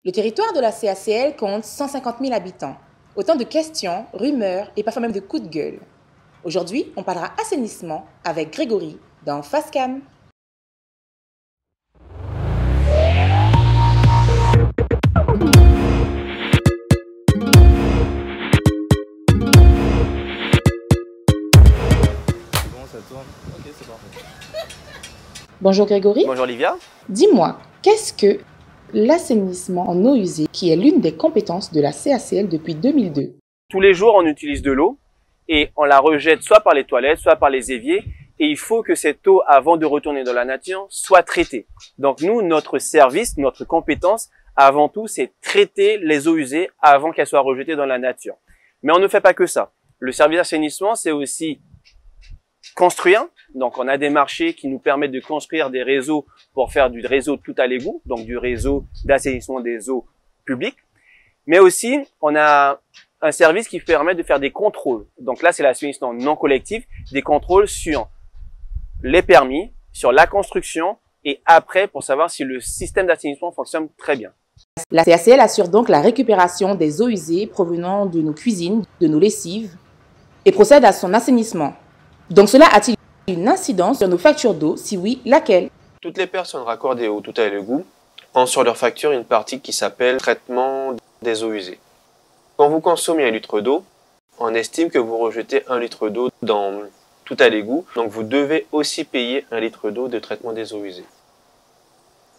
Le territoire de la CACL compte 150 000 habitants. Autant de questions, rumeurs et parfois même de coups de gueule. Aujourd'hui, on parlera assainissement avec Grégory dans Facecam. Ça tourne. Ok, c'est parfait. Bonjour Grégory. Bonjour Olivia. Dis-moi, qu'est-ce que l'assainissement en eau usée, qui est l'une des compétences de la CACL depuis 2002? Tous les jours, on utilise de l'eau et on la rejette soit par les toilettes, soit par les éviers. Et il faut que cette eau, avant de retourner dans la nature, soit traitée. Donc nous, notre service, notre compétence, avant tout, c'est traiter les eaux usées avant qu'elles soient rejetées dans la nature. Mais on ne fait pas que ça. Le service d'assainissement, c'est aussi construire. Donc on a des marchés qui nous permettent de construire des réseaux pour faire du réseau tout à l'égout, donc du réseau d'assainissement des eaux publiques. Mais aussi, on a un service qui permet de faire des contrôles. Donc là, c'est l'assainissement non collectif, des contrôles sur les permis, sur la construction et après pour savoir si le système d'assainissement fonctionne très bien. La CACL assure donc la récupération des eaux usées provenant de nos cuisines, de nos lessives et procède à son assainissement. Donc cela a-t-il une incidence sur nos factures d'eau? Si oui, laquelle? Toutes les personnes raccordées au tout à l'égout ont sur leur facture une partie qui s'appelle traitement des eaux usées. Quand vous consommez 1 litre d'eau, on estime que vous rejetez 1 litre d'eau dans tout à l'égout, donc vous devez aussi payer 1 litre d'eau de traitement des eaux usées.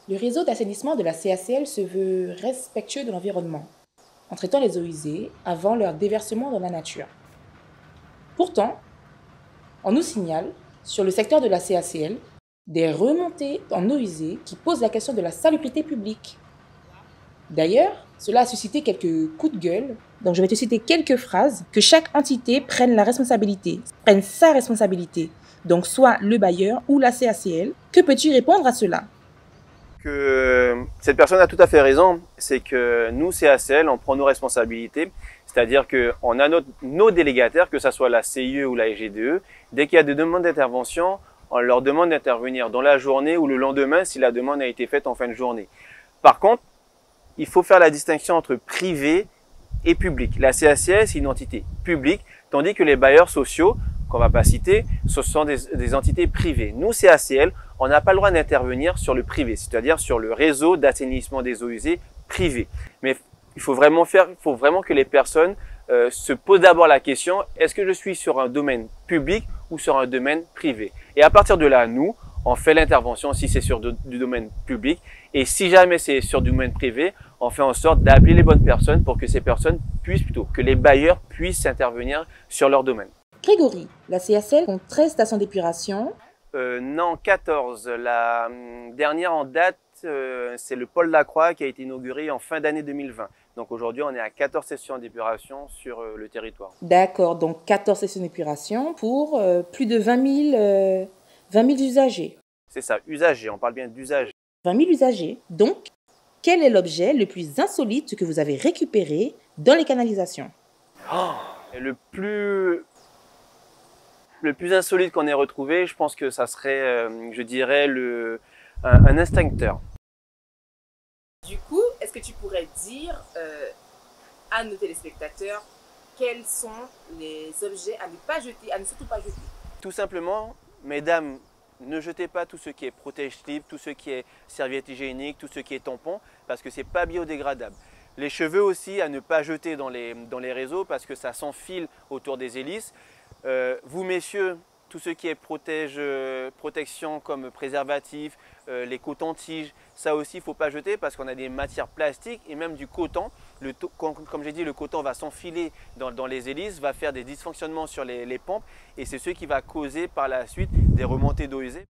Le réseau d'assainissement de la CACL se veut respectueux de l'environnement, en traitant les eaux usées avant leur déversement dans la nature. Pourtant, on nous signale, sur le secteur de la CACL, des remontées en eau usée qui posent la question de la salubrité publique. D'ailleurs, cela a suscité quelques coups de gueule, donc je vais te citer quelques phrases, que chaque entité prenne sa responsabilité, donc soit le bailleur ou la CACL. Que peux-tu répondre à cela? Que cette personne a tout à fait raison, c'est que nous, CACL, on prend nos responsabilités, c'est-à-dire qu'on a nos délégataires, que ce soit la CIE ou la SGDE, dès qu'il y a des demandes d'intervention, on leur demande d'intervenir dans la journée ou le lendemain si la demande a été faite en fin de journée. Par contre, il faut faire la distinction entre privé et public. La CACL, c'est une entité publique, tandis que les bailleurs sociaux, qu'on ne va pas citer, ce sont des entités privées. Nous, CACL, on n'a pas le droit d'intervenir sur le privé, c'est-à-dire sur le réseau d'assainissement des eaux usées privé. Mais il faut vraiment que les personnes se posent d'abord la question, est-ce que je suis sur un domaine public ou sur un domaine privé? Et à partir de là, nous, on fait l'intervention si c'est sur du domaine public. Et si jamais c'est sur du domaine privé, on fait en sorte d'appeler les bonnes personnes pour que ces personnes que les bailleurs puissent intervenir sur leur domaine. Grégory, la CACL compte 13 stations d'épuration. Non, 14. La dernière en date, c'est le Pôle Lacroix qui a été inauguré en fin d'année 2020. Donc aujourd'hui, on est à 14 stations d'épuration sur le territoire. D'accord, donc 14 stations d'épuration pour plus de 20 000 usagers. C'est ça, usagers, on parle bien d'usagers. 20 000 usagers. Donc, quel est l'objet le plus insolite que vous avez récupéré dans les canalisations? Le plus insolite qu'on ait retrouvé, je pense que ça serait, je dirais, un extincteur. Du coup, est-ce que tu pourrais dire à nos téléspectateurs quels sont les objets à ne pas jeter, à ne surtout pas jeter? Tout simplement, mesdames, ne jetez pas tout ce qui est protège-slip, tout ce qui est serviette hygiénique, tout ce qui est tampon, parce que c'est pas biodégradable. Les cheveux aussi à ne pas jeter dans les réseaux parce que ça s'enfile autour des hélices. Vous messieurs, tout ce qui est protection comme préservatif, les cotons-tiges, ça aussi il ne faut pas jeter parce qu'on a des matières plastiques et même du coton. Comme j'ai dit, le coton va s'enfiler dans les hélices, va faire des dysfonctionnements sur les pompes et c'est ce qui va causer par la suite des remontées d'eau usée.